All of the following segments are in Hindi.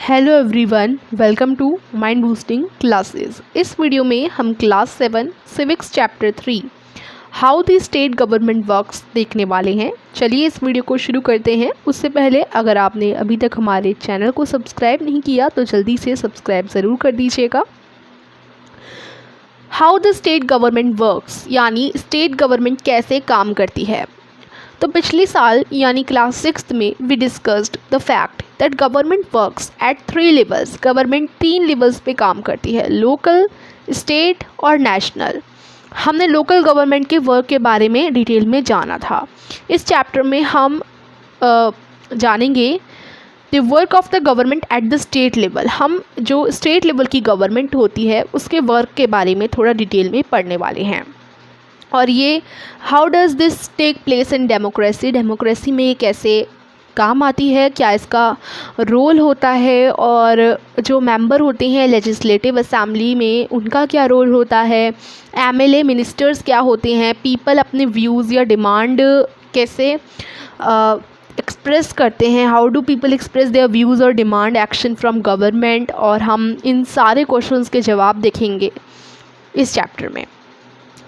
Hello everyone, welcome to mind boosting classes. इस वीडियो में हम class 7 civics chapter 3 how the state government works देखने वाले हैं। चलिए इस वीडियो को शुरू करते हैं। उससे पहले अगर आपने अभी तक हमारे चैनल को सब्सक्राइब नहीं किया तो जल्दी से सब्सक्राइब ज़रूर कर दीजिएगा। How the state government works यानी स्टेट गवर्नमेंट कैसे काम करती है। तो पिछले साल यानी क्लास 6 में we discussed the fact that government works at 3 levels. Government 3 levels पे काम करती है, लोकल, स्टेट और नेशनल। हमने लोकल गवर्नमेंट के वर्क के बारे में डिटेल में जाना था। इस चैप्टर में हम जानेंगे the work of the government at the state level. हम जो स्टेट लेवल की गवर्नमेंट होती है उसके वर्क के बारे में थोड़ा डिटेल में पढ़ने वाले हैं। और ये how does this take place in democracy, democracy में ये कैसे काम आती है, क्या इसका रोल होता है, और जो मेंबर होते हैं लेजिस्लेटिव असेंबली में उनका क्या रोल होता है, एमएलए मिनिस्टर्स क्या होते हैं, पीपल अपने व्यूज़ या डिमांड कैसे एक्सप्रेस करते हैं, how do people express their views और डिमांड एक्शन फ्रॉम गवर्नमेंट। और हम इन सारे क्वेश्चंस के जवाब देखेंगे इस चैप्टर में,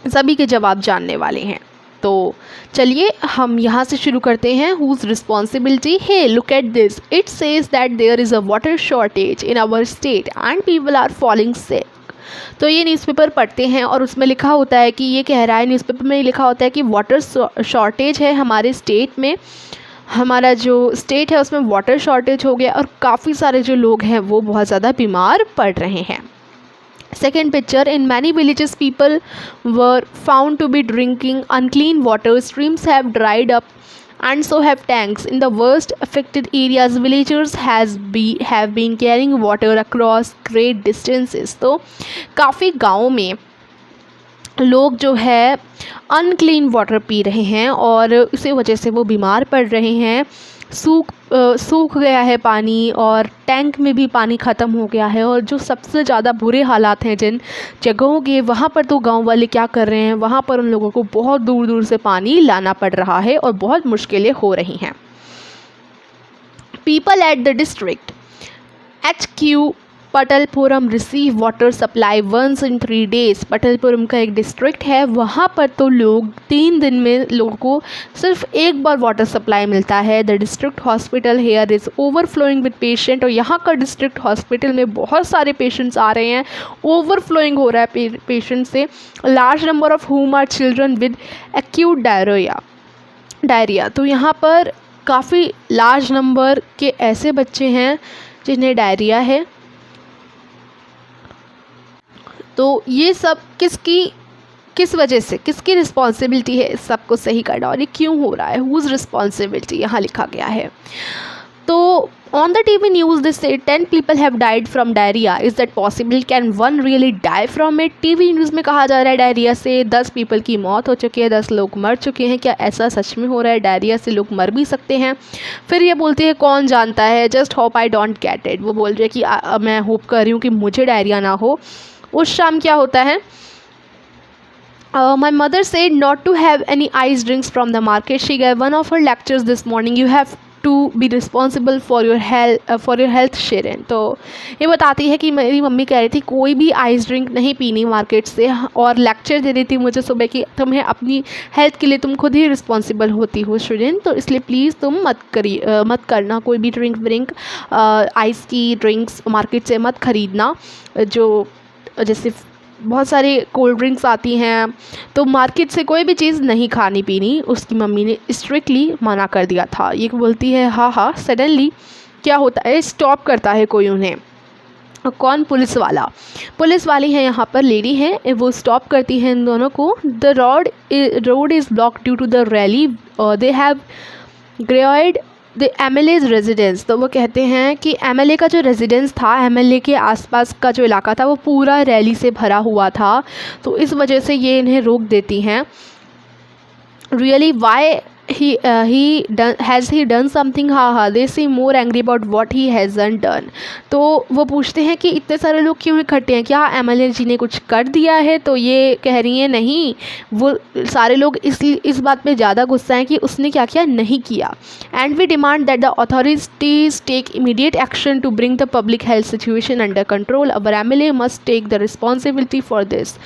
सभी के जवाब जानने वाले हैं। तो चलिए हम यहाँ से शुरू करते हैं। हुज रिस्पॉन्सिबिलिटी है, look at this, it says that there is a water shortage in our state and people are falling sick. तो ये न्यूज़पेपर पढ़ते हैं और उसमें लिखा होता है कि ये कह रहा है, न्यूज़पेपर में लिखा होता है कि वाटर शॉर्टेज है हमारे स्टेट में, हमारा जो स्टेट है उसमें वाटर शॉर्टेज हो गया और काफ़ी सारे जो लोग हैं वो बहुत ज़्यादा बीमार पड़ रहे हैं। Second picture, in many villages people were found to be drinking unclean water. Streams have dried up and so have tanks. In the worst affected areas, villagers have been carrying water across great distances. तो काफ़ी गाँव में लोग जो है अनक्लीन वाटर पी रहे हैं और इसी वजह से वो बीमार पड़ रहे हैं। सूख गया है पानी और टैंक में भी पानी ख़त्म हो गया है। और जो सबसे ज़्यादा बुरे हालात हैं जिन जगहों के, वहाँ पर तो गांव वाले क्या कर रहे हैं, वहाँ पर उन लोगों को बहुत दूर दूर से पानी लाना पड़ रहा है और बहुत मुश्किलें हो रही हैं। People at the district HQ Patalpuram receive water supply once in 3 days। Patalpuram का एक डिस्ट्रिक्ट है, वहाँ पर तो लोग 3 दिन में लोगों को सिर्फ एक बार वाटर सप्लाई मिलता है। The district hospital here is overflowing with patient. और यहाँ का डिस्ट्रिक्ट हॉस्पिटल में बहुत सारे पेशेंट्स आ रहे हैं, ओवरफ्लोइंग हो रहा है पेशेंट से। Large number of whom are children with acute diarrhoea. तो यहाँ पर काफ़ी लार्ज नंबर के ऐसे बच्चे हैं जिन्हें डायरिया है। तो ये सब किस वजह से, किसकी रिस्पॉन्सिबिलिटी है इस सब को सही करना और ये क्यों हो रहा है, हुज रिस्पॉन्सिबिलिटी यहाँ लिखा गया है। तो on the TV news this से 10 people have died from diarrhea, is that possible, can one really die from it। TV news में कहा जा रहा है डायरिया से 10 people की मौत हो चुकी है, 10 लोग मर चुके हैं। क्या ऐसा सच में हो रहा है? डायरिया से लोग मर भी सकते हैं। फिर ये बोलते हैं कौन जानता है, just hope I don't get it. वो बोल रहे हैं कि मैं होप कर रही हूँ कि मुझे डायरिया ना हो। उस शाम क्या होता है, my mother said not to have any ice drinks from the market. She gave one of her lectures this morning. You have to be responsible for your health, Sharon। तो ये बताती है कि मेरी मम्मी कह रही थी कोई भी आइस ड्रिंक नहीं पीनी मार्केट से, और लेक्चर दे रही थी मुझे सुबह कि तुम्हें अपनी हेल्थ के लिए तुम खुद ही रिस्पॉन्सिबल होती हो स्टूडेंट, तो इसलिए प्लीज़ तुम मत करना कोई भी ड्रिंक आइस की ड्रिंक्स मार्केट से मत ख़रीदना। जो जैसे बहुत सारी कोल्ड ड्रिंक्स आती हैं, तो मार्केट से कोई भी चीज़ नहीं खानी पीनी, उसकी मम्मी ने स्ट्रिक्टली मना कर दिया था। ये बोलती है हाँ। सडनली क्या होता है, स्टॉप करता है कोई उन्हें। कौन? पुलिस वाली है यहाँ पर, लेडी है, वो स्टॉप करती है इन दोनों को। The road is block due to the rally, they have grade the MLA's residence. तो वो कहते हैं कि MLA का जो रेजिडेंस था, MLA के आसपास का जो इलाका था वो पूरा रैली से भरा हुआ था, तो इस वजह से ये इन्हें रोक देती हैं। Really why has he done something, हाँ, they see more angry about what he hasn't done. तो वो पूछते हैं कि इतने सारे लोग क्यों इकट्ठे हैं, क्या एमएलए जी ने कुछ कर दिया है? तो ये कह रही हैं नहीं, वो सारे लोग इस बात पे ज़्यादा गुस्सा हैं कि उसने क्या किया, नहीं किया। And we demand that the authorities take immediate action to bring the public health situation under control, our MLA must take the responsibility for this.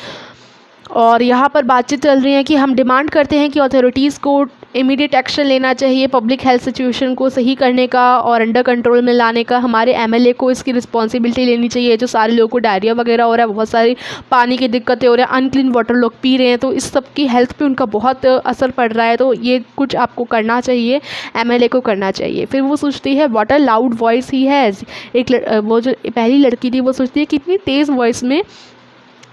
और यहाँ पर बातचीत चल रही है कि हम डिमांड करते हैं कि अथॉरिटीज़ को इमीडिएट एक्शन लेना चाहिए पब्लिक हेल्थ सिचुएशन को सही करने का और अंडर कंट्रोल में लाने का। हमारे एमएलए को इसकी रिस्पॉन्सिबिलिटी लेनी चाहिए। जो सारे लोगों को डायरिया वगैरह हो रहा है, बहुत सारी पानी की दिक्कतें हो रही हैं, अनक्लीन वाटर लोग पी रहे हैं, तो इस सब की हेल्थ पे उनका बहुत असर पड़ रहा है। तो ये कुछ आपको करना चाहिए, एमएलए को करना चाहिए। फिर वो सोचती है what a loud voice he has. वो जो पहली लड़की थी वो सोचती है कितनी तेज़ वॉइस में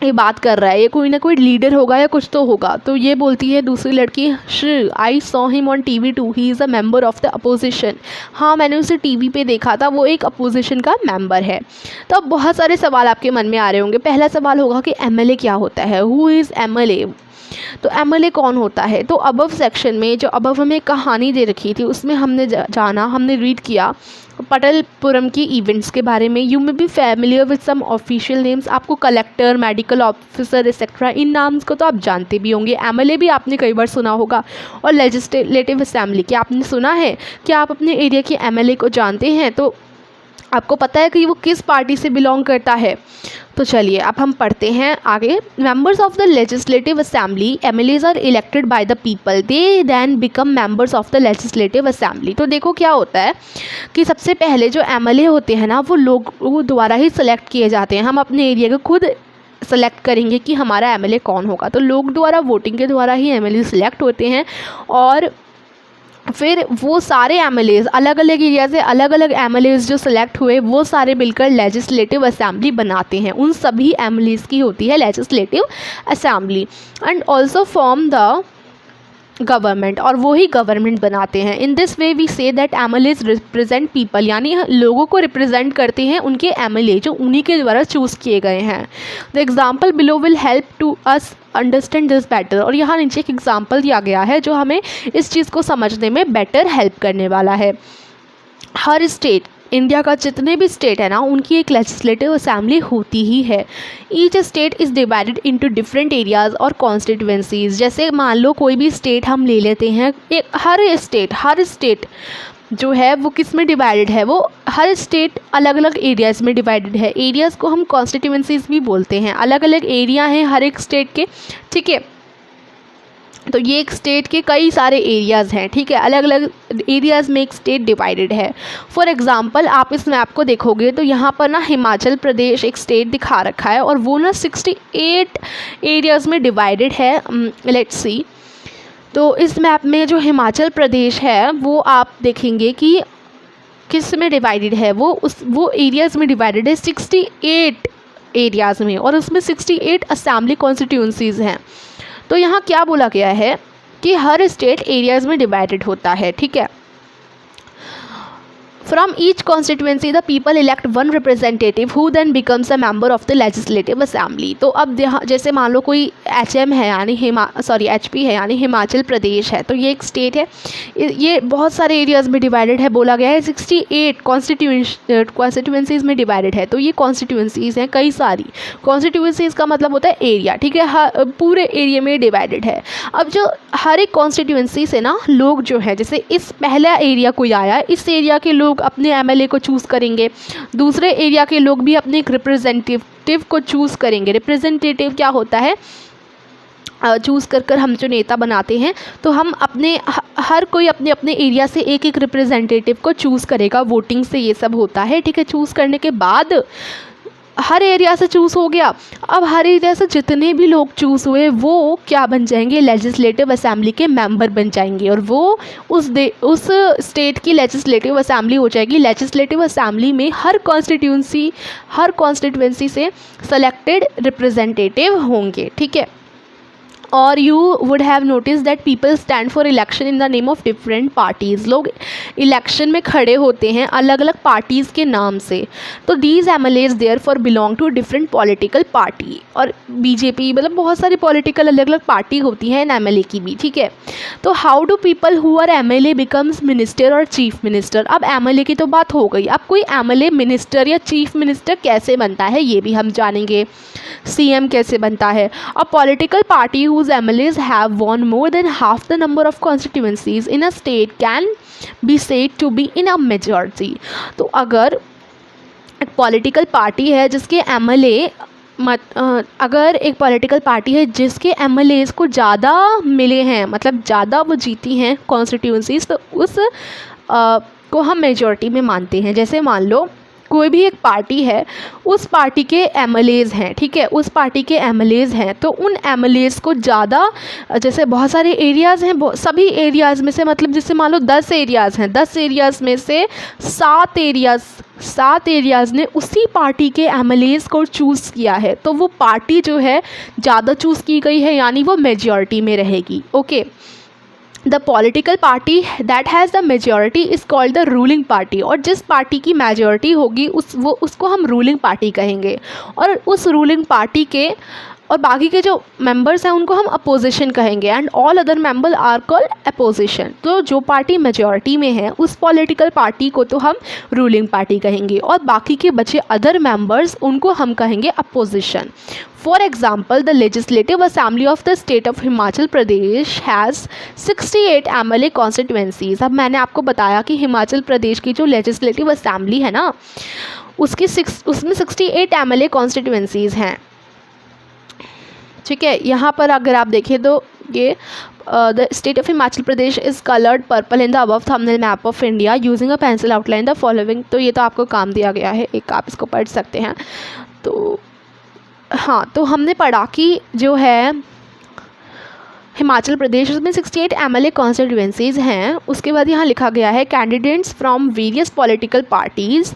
ये बात कर रहा है, ये कोई ना कोई लीडर होगा या कुछ तो होगा। तो ये बोलती है दूसरी लड़की, Shri I saw him on TV too, he is a member of the opposition. हाँ, मैंने उसे टीवी पे देखा था, वो एक अपोजिशन का मेंबर है। तो अब बहुत सारे सवाल आपके मन में आ रहे होंगे। पहला सवाल होगा कि एमएलए क्या होता है, हु इज़ एमएलए। तो एमएलए कौन होता है? तो अबव सेक्शन में जो अबव हमें कहानी दे रखी थी उसमें हमने जाना, हमने रीड किया पटलपुरम की इवेंट्स के बारे में। You may be familiar with some official names. आपको कलेक्टर, मेडिकल ऑफिसर एक्सेट्रा इन नाम्स को तो आप जानते भी होंगे। एमएलए भी आपने कई बार सुना होगा। और लेजिस्लेटिव असेंबली, क्या आपने सुना है कि आप अपने एरिया के एमएलए को जानते हैं? तो आपको पता है कि वो किस पार्टी से बिलोंग करता है? तो चलिए अब हम पढ़ते हैं आगे। Members of the legislative assembly, MLAs are elected by the people, they then become members of the legislative assembly. तो देखो क्या होता है कि सबसे पहले जो एमएलए होते हैं ना, वो लोगों द्वारा ही सिलेक्ट किए जाते हैं। हम अपने एरिया को खुद सेलेक्ट करेंगे कि हमारा एमएलए कौन होगा। तो लोग द्वारा, वोटिंग के द्वारा ही एमएलए सिलेक्ट होते हैं। और फिर वो सारे एमएलएज, अलग अलग एरिया से अलग अलग एमएलएज जो सिलेक्ट हुए, वो सारे मिलकर लेजिस्लेटिव असेंबली बनाते हैं। उन सभी एमएलएज की होती है legislative assembly. And also form the government, और वो ही गवर्नमेंट बनाते हैं। In this way we say that MLAs represent people, यानी लोगों को रिप्रेजेंट करते हैं उनके एमएलए जो उन्हीं के द्वारा चूज़ किए गए हैं। The example below will help to us understand this better. और यहाँ नीचे एक एग्जाम्पल दिया गया है जो हमें इस चीज़ को समझने में बेटर हेल्प करने वाला है। हर स्टेट, इंडिया का जितने भी स्टेट है ना, उनकी एक लेजिस्लेटिव असेंबली होती ही है। Each state is divided into different areas और कॉन्स्टिट्यूएंसीज। जैसे मान लो कोई भी स्टेट हम ले लेते हैं, एक हर स्टेट जो है वो किस में डिवाइडेड है, वो हर स्टेट अलग अलग एरियाज़ में डिवाइडेड है। एरियाज़ को हम कॉन्स्टिट्यूएंसीज भी बोलते हैं। अलग अलग एरिया हैं हर एक स्टेट के, ठीक है। तो ये एक स्टेट के कई सारे एरियाज़ हैं, ठीक है। अलग अलग एरियाज़ में एक स्टेट डिवाइडेड है। फॉर एग्ज़ाम्पल आप इस मैप को देखोगे तो यहाँ पर ना हिमाचल प्रदेश एक स्टेट दिखा रखा है और वो ना 68 एरियाज़ में डिवाइडेड है। लेट्स सी, तो इस मैप में जो हिमाचल प्रदेश है वो आप देखेंगे कि किस में डिवाइडेड है, वो एरियाज़ में डिवाइडेड है 68 एरियाज़ में, और उसमें 68 असेंबली कॉन्स्टिट्यूंसीज़ हैं। तो यहाँ क्या बोला गया है कि हर स्टेट एरियाज़ में डिवाइडेड होता है, ठीक है। From each constituency, the people elect one representative who then becomes a member of the legislative assembly. तो अब जैसे मान लो कोई HM है यानी HP है यानी हिमाचल प्रदेश है, तो ये एक स्टेट है, ये बहुत सारे एरियाज़ में डिवाइडेड है। बोला गया है 68 कॉन्स्टिट्यूंसीज़ में डिवाइडेड है। तो ये कॉन्स्टिट्यूंसीज़ हैं कई सारी। कॉन्स्टिट्यूंसीज़ का मतलब होता है एरिया, ठीक है, पूरे एरिया में डिवाइडेड है। अब जो हर एक कॉन्स्टिट्यूंसी से ना लोग जो है, जैसे इस पहला एरिया कोई आया, इस एरिया के लोग अपने एमएलए को चूज़ करेंगे, दूसरे एरिया के लोग भी अपने एक रिप्रेजेंटेटिव को चूज़ करेंगे। रिप्रेजेंटेटिव क्या होता है, चूज़ कर हम जो नेता बनाते हैं, तो हम हर कोई अपने अपने एरिया से एक एक रिप्रेजेंटेटिव को चूज़ करेगा। वोटिंग से ये सब होता है, ठीक है। चूज़ करने के बाद हर एरिया से चूज़ हो गया। अब हर एरिया से जितने भी लोग चूज़ हुए वो क्या बन जाएंगे, लेजिस्लेटिव असेंबली के मेंबर बन जाएंगे, और वो उस स्टेट की लेजिस्लेटिव असेंबली हो जाएगी। लेजिस्लेटिव असेंबली में हर कॉन्स्टिट्यूंसी से सेलेक्टेड रिप्रेजेंटेटिव होंगे, ठीक है। और you would have notice that people stand for election in the name of different parties. लोग इलेक्शन में खड़े होते हैं अलग अलग पार्टीज़ के नाम से। तो these MLAs therefore belong to different political party. और बीजेपी मतलब बहुत सारी पॉलिटिकल अलग अलग पार्टी होती हैं इन एमएलए की भी, ठीक है। तो how do people who are MLA becomes minister और चीफ मिनिस्टर। अब एमएलए की तो बात हो गई, अब कोई एमएलए मिनिस्टर या चीफ मिनिस्टर कैसे बनता है ये भी हम जानेंगे। सीएम कैसे बनता है। A political party whose MLAs have won more than half the number of constituencies in a state can be said to be in a majority। तो अगर एक पॉलिटिकल पार्टी है जिसके एमएलए अगर एक पॉलिटिकल पार्टी है जिसके एमएलएज को ज़्यादा मिले हैं, मतलब ज़्यादा वो जीती हैं कॉन्स्टिट्यूंसीज, तो उस को हम मेजॉरिटी में मानते हैं। जैसे मान लो कोई भी एक पार्टी है, उस पार्टी के एमएलएज हैं, ठीक है, उस पार्टी के एमएलएज हैं, तो उन एमएलएज को ज़्यादा, जैसे बहुत सारे एरियाज़ हैं, सभी एरियाज़ में से, मतलब जैसे मान लो 10 एरियाज़ हैं, 10 एरियाज़ में से 7 एरियाज़ ने उसी पार्टी के एमएलएज को चूज़ किया है, तो वो पार्टी जो है ज़्यादा चूज़ की गई है, यानी वो मेजॉरिटी में रहेगी। Okay, the political party that has the majority is called the ruling party. और जिस पार्टी की मेजॉरिटी होगी उसको हम रूलिंग पार्टी कहेंगे। और उस रूलिंग पार्टी के और बाकी के जो मेंबर्स हैं उनको हम अपोजिशन कहेंगे। And all other member are called opposition. तो जो पार्टी मेजॉरिटी में है उस पॉलिटिकल पार्टी को तो हम रूलिंग पार्टी कहेंगे, और बाकी के बचे अदर मेंबर्स उनको हम कहेंगे opposition. For example, the Legislative Assembly of the State of Himachal Pradesh has 68 MLA constituencies। अब मैंने आपको बताया कि हिमाचल प्रदेश की जो लेजिस्लेटिव असेंबली है ना, उसमें 68 MLA कॉन्स्टिट्यूंसीज़ हैं, ठीक है। यहाँ पर अगर आप देखें तो ये the state of Himachal Pradesh is coloured purple in the above thumbnail map of India using a pencil outline the following. तो ये तो आपको काम दिया गया है, एक आप इसको पढ़ सकते हैं। तो हाँ, तो हमने पढ़ा कि जो है हिमाचल प्रदेश में 68 MLA कॉन्स्टिट्यूंसीज़ हैं। उसके बाद यहाँ लिखा गया है candidates from various political parties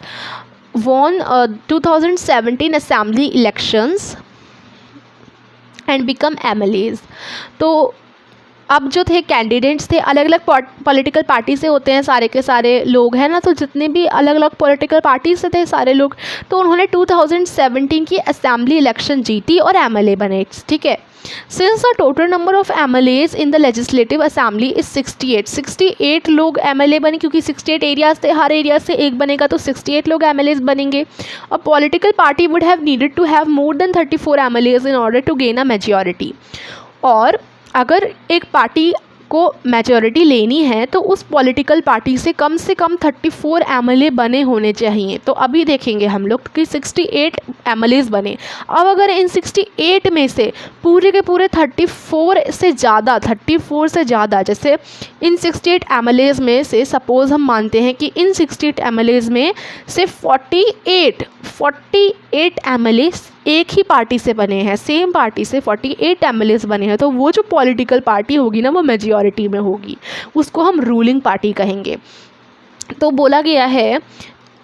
won 2017 assembly elections and become MLAs। तो अब जो थे कैंडिडेट्स थे अलग अलग पॉलिटिकल पार्टी से होते हैं, सारे के सारे लोग हैं ना, तो जितने भी अलग अलग पॉलिटिकल पार्टी से थे सारे लोग, तो उन्होंने 2017 की असेंबली इलेक्शन जीती और एमएलए बने, ठीक है। Since the total number of MLAs in the legislative assembly is 68 लोग एमएलए बने, क्योंकि 68 एरियाज थे, हर एरिया से एक बनेगा तो 68 लोग एमएलएज बनेंगे। और political party would have needed to have more than 34 MLAs in order to gain a majority. और अगर एक पार्टी को मेजॉरिटी लेनी है तो उस पॉलिटिकल पार्टी से कम 34 एमएलए बने होने चाहिए। तो अभी देखेंगे हम लोग कि 68 एमएलएज बने। अब अगर इन 68 में से पूरे के पूरे 34 से ज़्यादा, जैसे इन 68 एमएलएज में से सपोज़ हम मानते हैं कि इन 68 एमएलएज में से 48 एमएलए एक ही पार्टी से बने हैं, सेम पार्टी से 48 एमएलएज बने हैं, तो वो जो पॉलिटिकल पार्टी होगी ना वो मेजॉरिटी में होगी, उसको हम रूलिंग पार्टी कहेंगे। तो बोला गया है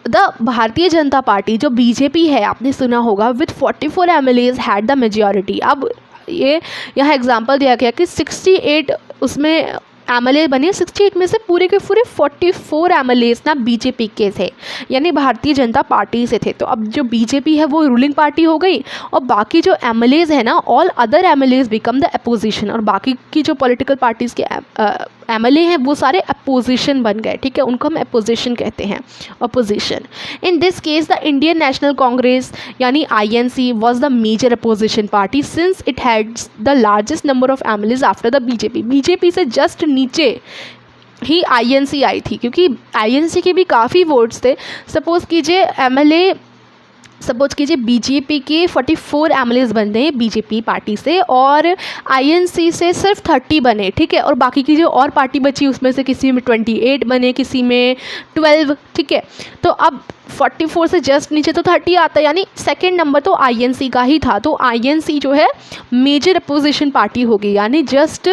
द भारतीय जनता पार्टी जो बीजेपी है, आपने सुना होगा, with 44 MLAs had the majority. अब ये यहाँ एग्जांपल दिया गया कि 68 उसमें एमएलए बने, 68 में से पूरे के पूरे 44 एमएलएज ना बीजेपी के थे, यानी भारतीय जनता पार्टी से थे। तो अब जो बीजेपी है वो रूलिंग पार्टी हो गई, और बाकी जो एमएलएज है ना, all other MLAs become the opposition, और बाकी की जो पॉलिटिकल पार्टीज़ के एमएलए हैं वो सारे अपोजिशन बन गए, ठीक है, उनको हम अपोजिशन कहते हैं, opposition. In this case the Indian National Congress यानी INC was the major opposition party since it had the largest number of MLAs after the BJP से जस्ट नीचे ही INC आई थी, क्योंकि INC के भी काफ़ी वोट्स थे। सपोज़ कीजिए बीजेपी के 44 एमएलएज बन रहे हैं बीजेपी पार्टी से, और INC से सिर्फ 30 बने, ठीक है, और बाकी की जो और पार्टी बची उसमें से किसी में 28 बने, किसी में 12, ठीक है। तो अब 44 से जस्ट नीचे तो 30 आता है, यानी सेकंड नंबर तो INC का ही था। तो INC जो है मेजर अपोजिशन पार्टी होगी, यानी just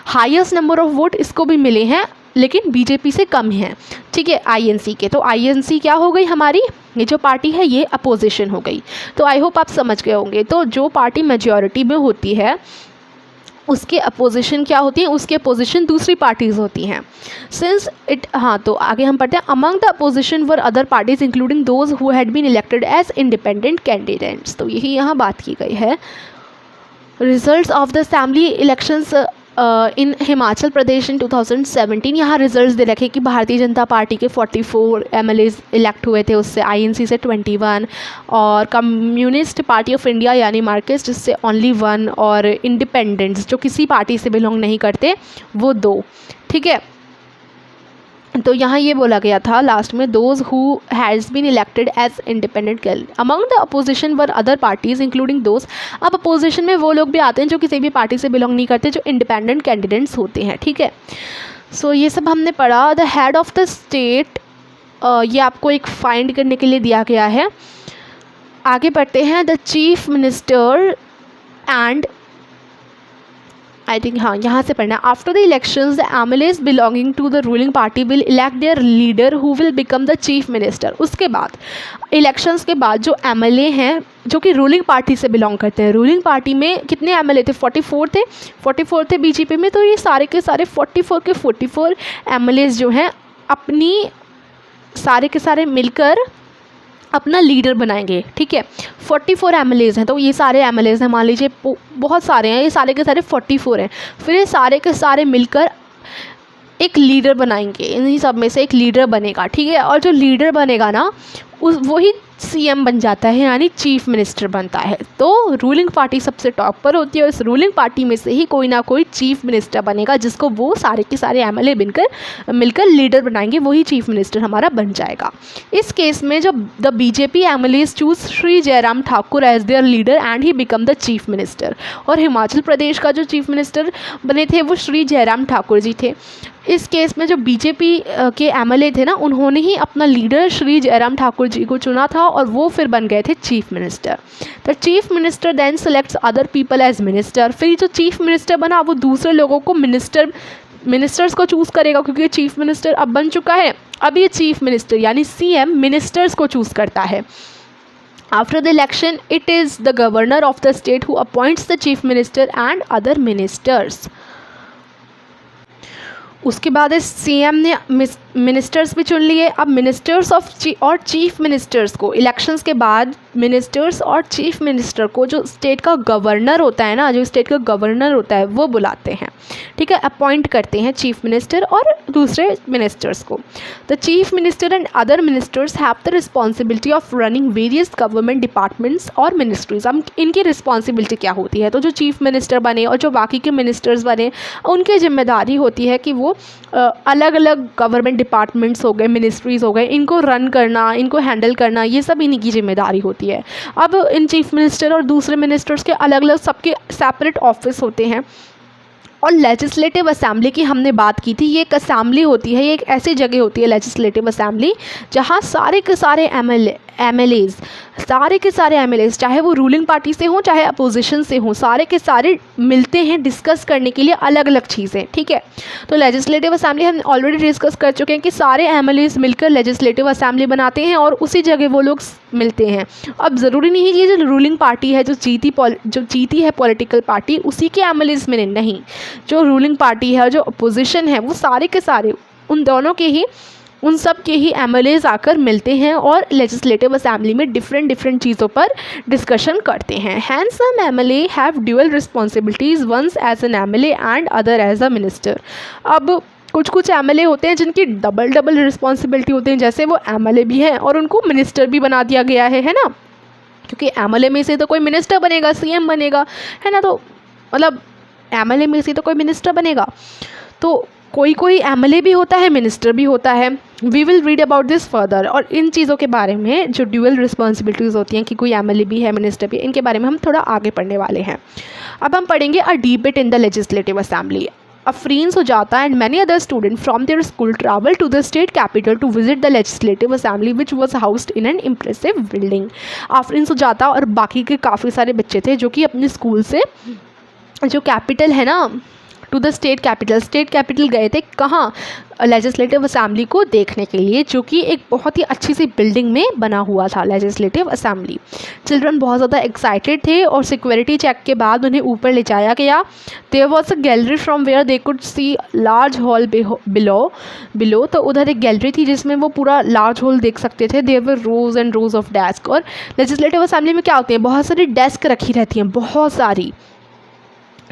highest number of vote इसको भी मिले हैं, लेकिन बीजेपी से कम है, ठीक है, INC के। तो INC क्या हो गई हमारी, ये जो पार्टी है ये अपोजिशन हो गई। तो आई होप आप समझ गए होंगे। तो जो पार्टी मेजॉरिटी में होती है उसके अपोजिशन क्या होती है, उसके अपोजिशन दूसरी पार्टीज़ होती हैं। सिंस इट, हाँ तो आगे हम पढ़ते हैं, among the opposition were other parties including those who had been elected as independent candidates. तो यही यहाँ बात की गई है। Results of the assembly elections in Himachal Pradesh in 2017, यहाँ रिजल्ट्स दे रखे कि भारतीय जनता पार्टी के 44 MLAs इलेक्ट हुए थे, उससे INC से 21, और कम्युनिस्ट पार्टी ऑफ इंडिया यानी मार्क्सिस्ट जिससे ओनली 1, और इंडिपेंडेंट्स जो किसी पार्टी से बिलोंग नहीं करते वो 2। ठीक है, तो यहाँ ये बोला गया था लास्ट में, those who has been elected as independent candidate among the opposition were other parties including those. अब अपोजिशन में वो लोग भी आते हैं जो किसी भी पार्टी से बिलोंग नहीं करते, जो इंडिपेंडेंट कैंडिडेट्स होते हैं। ठीक है, सो ये सब हमने पढ़ा। The head of the state, ये आपको एक फाइंड करने के लिए दिया गया है। आगे बढ़ते हैं। The chief minister and I think, हाँ यहाँ से पढ़ना है। After the elections the MLAs belonging to the ruling party will elect their leader who will become the chief minister. उसके बाद इलेक्शंस के बाद जो MLA हैं जो कि रूलिंग पार्टी से बिलोंग करते हैं, रूलिंग पार्टी में कितने MLA थे, 44 थे BJP में, तो ये सारे के सारे 44 MLAs जो हैं अपनी सारे के सारे मिलकर अपना लीडर बनाएंगे। ठीक है, 44 MLAs हैं, तो ये सारे MLAs हैं, मान लीजिए बहुत सारे हैं, ये सारे के सारे 44 हैं, फिर ये सारे के सारे मिलकर एक लीडर बनाएंगे, इन्हीं सब में से एक लीडर बनेगा। ठीक है, और जो लीडर बनेगा ना वही CM बन जाता है, यानी चीफ मिनिस्टर बनता है। तो रूलिंग पार्टी सबसे टॉप पर होती है और इस रूलिंग पार्टी में से ही कोई ना कोई चीफ मिनिस्टर बनेगा, जिसको वो सारे के सारे MLA मिलकर लीडर बनाएंगे, वही चीफ मिनिस्टर हमारा बन जाएगा। इस केस में जब the BJP MLAs choose Shri Jairam Thakur as their leader and he become the chief minister, और हिमाचल प्रदेश का जो चीफ मिनिस्टर बने थे वो श्री जयराम ठाकुर जी थे। इस केस में जो BJP के MLA थे ना, उन्होंने ही अपना लीडर श्री जयराम ठाकुर जी को चुना था और वो फिर बन गए थे chief minister. The chief minister then selects other people as minister. फिर जो चीफ मिनिस्टर बना वो दूसरे लोगों को मिनिस्टर्स को चूज़ करेगा, क्योंकि चीफ मिनिस्टर अब बन चुका है। अब ये चीफ मिनिस्टर यानी CM मिनिस्टर्स को चूज़ करता है। After the election, it is the governor of the state who appoints the chief minister and other ministers. उसके बाद इस CM ने मिनिस्टर्स भी चुन लिए। अब मिनिस्टर्स और चीफ मिनिस्टर्स को इलेक्शंस के बाद मिनिस्टर्स और चीफ मिनिस्टर को जो स्टेट का गवर्नर होता है ना, जो स्टेट का गवर्नर होता है वो बुलाते हैं। ठीक है, अपॉइंट करते हैं चीफ मिनिस्टर और दूसरे मिनिस्टर्स को। The chief minister and other ministers have the responsibility of running various government departments और मिनिस्ट्रीज। अब इनकी रिस्पॉन्सिबिलिटी क्या होती है, तो जो चीफ मिनिस्टर बने और जो बाकी के मिनिस्टर्स बने, उनकी जिम्मेदारी होती है कि वो अलग अलग गवर्नमेंट डिपार्टमेंट्स हो गए, मिनिस्ट्रीज़ हो गए, इनको रन करना, इनको हैंडल करना, ये सब इन्हीं की जिम्मेदारी होती है। अब इन चीफ मिनिस्टर और दूसरे मिनिस्टर्स के अलग अलग सबके सेपरेट ऑफिस होते हैं। और लेजिस्लेटिव असेंबली की हमने बात की थी, ये एक असेंबली होती है, ये एक ऐसी जगह होती है लेजिस्लेटिव असेंबली जहाँ सारे के सारे MLAs सारे के सारे MLAs चाहे वो रूलिंग पार्टी से हों चाहे अपोजिशन से हों, सारे के सारे मिलते हैं डिस्कस करने के लिए अलग अलग चीज़ें। ठीक है, तो लेजिस्लेटिव असेंबली हम ऑलरेडी डिस्कस कर चुके हैं कि सारे MLAs मिलकर लेजिस्लेटिव असेंबली बनाते हैं और उसी जगह वो लोग मिलते हैं। अब ज़रूरी नहीं है कि जो रूलिंग पार्टी है, जो जीती है पॉलिटिकल पार्टी, उसी के MLAs मिले, नहीं, जो रूलिंग पार्टी है और जो अपोजिशन है वो सारे के सारे उन दोनों के ही, उन सब के ही MLAs आकर मिलते हैं और लेजिस्लेटिव असेंबली में डिफरेंट चीज़ों पर डिस्कशन करते हैं। Hence some MLA have dual responsibilities, once as an MLA and other as a minister. अब कुछ MLA होते हैं जिनकी डबल रिस्पॉन्सिबिलिटी होती है, जैसे वो MLA भी हैं और उनको मिनिस्टर भी बना दिया गया है ना, क्योंकि MLA में से तो कोई मिनिस्टर बनेगा, CM बनेगा, है ना, तो मतलब MLA में से तो कोई मिनिस्टर बनेगा, तो कोई MLA भी होता है, मिनिस्टर भी होता है। We will read about this further. और इन चीज़ों के बारे में जो ड्यूअल रिस्पॉन्सिबिलिटीज़ होती हैं कि कोई MLA भी है, मिनिस्टर भी, इनके बारे में हम थोड़ा आगे पढ़ने वाले हैं। अब हम पढ़ेंगे अ debate in the legislative assembly. Afreen Sujata and many other students from their school traveled to the state capital to visit the legislative assembly which was housed in an impressive building. Afreen Sujata और बाकी के काफ़ी सारे बच्चे थे जो कि अपने स्कूल से जो कैपिटल है ना, टू द स्टेट कैपिटल गए थे कहाँ, लेजिस्लेटिव असेंबली को देखने के लिए, जो कि एक बहुत ही अच्छी सी बिल्डिंग में बना हुआ था लेजिस्लेटिव असेंबली। चिल्ड्रन बहुत ज़्यादा एक्साइटेड थे और सिक्योरिटी चेक के बाद उन्हें ऊपर ले जाया गया। There was a gallery from where they could see large hall below, तो उधर एक गैलरी थी जिसमें वो पूरा लार्ज हॉल देख सकते थे। There were rows and rows of desk, और लेजिस्लेटिव असेंबली में क्या होते हैं, बहुत सारी डेस्क रखी रहती हैं, बहुत सारी।